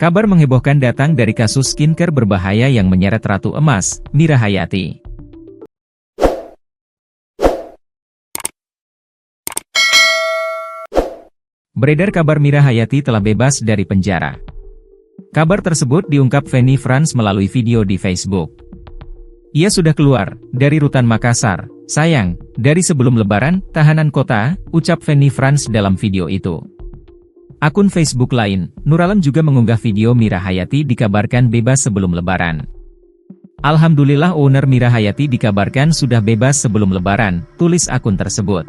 Kabar menghebohkan datang dari kasus skincare berbahaya yang menyeret Ratu Emas, Mira Hayati. Beredar kabar Mira Hayati telah bebas dari penjara. Kabar tersebut diungkap Feni Franz melalui video di Facebook. Ia sudah keluar dari rutan Makassar. Sayang, dari sebelum Lebaran, tahanan kota, ucap Feni Franz dalam video itu. Akun Facebook lain, Nuralam juga mengunggah video Mira Hayati dikabarkan bebas sebelum Lebaran. Alhamdulillah owner Mira Hayati dikabarkan sudah bebas sebelum Lebaran, tulis akun tersebut.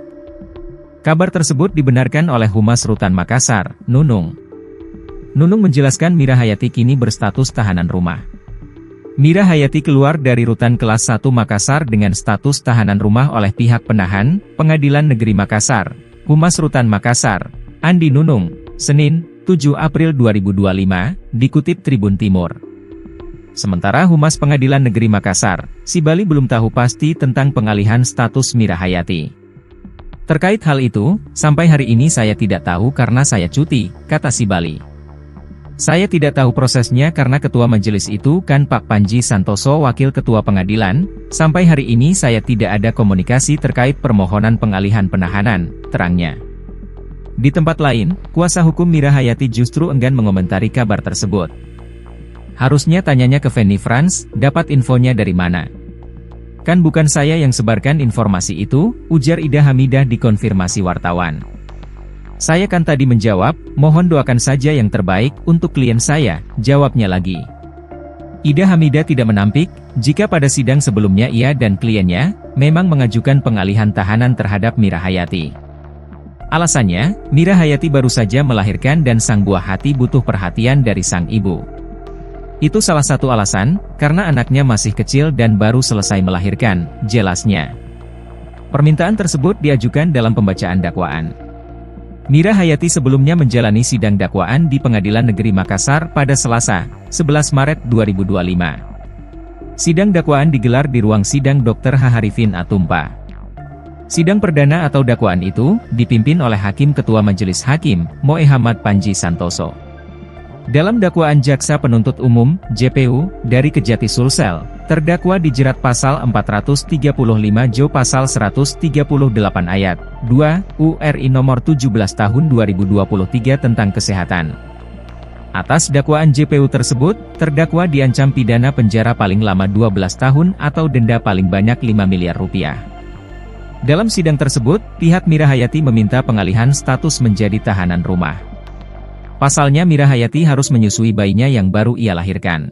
Kabar tersebut dibenarkan oleh Humas Rutan Makassar, Nunung. Nunung menjelaskan Mira Hayati kini berstatus tahanan rumah. Mira Hayati keluar dari Rutan Kelas 1 Makassar dengan status tahanan rumah oleh pihak penahan, Pengadilan Negeri Makassar, Humas Rutan Makassar, Andi Nunung, Senin, 7 April 2025, dikutip Tribun Timur. Sementara Humas Pengadilan Negeri Makassar, Sibali belum tahu pasti tentang pengalihan status Mira Hayati. Terkait hal itu, sampai hari ini saya tidak tahu karena saya cuti, kata Sibali. Saya tidak tahu prosesnya karena ketua majelis itu kan Pak Panji Santoso wakil ketua pengadilan, sampai hari ini saya tidak ada komunikasi terkait permohonan pengalihan penahanan, terangnya. Di tempat lain, kuasa hukum Mira Hayati justru enggan mengomentari kabar tersebut. Harusnya tanyanya ke Feni Franz, dapat infonya dari mana? Kan bukan saya yang sebarkan informasi itu, ujar Ida Hamidah dikonfirmasi wartawan. Saya kan tadi menjawab, mohon doakan saja yang terbaik untuk klien saya, jawabnya lagi. Ida Hamidah tidak menampik, jika pada sidang sebelumnya ia dan kliennya, memang mengajukan pengalihan tahanan terhadap Mira Hayati. Alasannya, Mira Hayati baru saja melahirkan dan sang buah hati butuh perhatian dari sang ibu. Itu salah satu alasan, karena anaknya masih kecil dan baru selesai melahirkan, jelasnya. Permintaan tersebut diajukan dalam pembacaan dakwaan. Mira Hayati sebelumnya menjalani sidang dakwaan di Pengadilan Negeri Makassar pada Selasa, 11 Maret 2025. Sidang dakwaan digelar di ruang sidang Dr. H. Harifin Atumpa. Sidang perdana atau dakwaan itu, dipimpin oleh Hakim Ketua Majelis Hakim, Moehamad Panji Santoso. Dalam dakwaan Jaksa Penuntut Umum, JPU, dari Kejati Sulsel, terdakwa dijerat pasal 435 Jo pasal 138 ayat 2, URI nomor 17 tahun 2023 tentang kesehatan. Atas dakwaan JPU tersebut, terdakwa diancam pidana penjara paling lama 12 tahun atau denda paling banyak 5 miliar rupiah. Dalam sidang tersebut, pihak Mira Hayati meminta pengalihan status menjadi tahanan rumah. Pasalnya Mira Hayati harus menyusui bayinya yang baru ia lahirkan.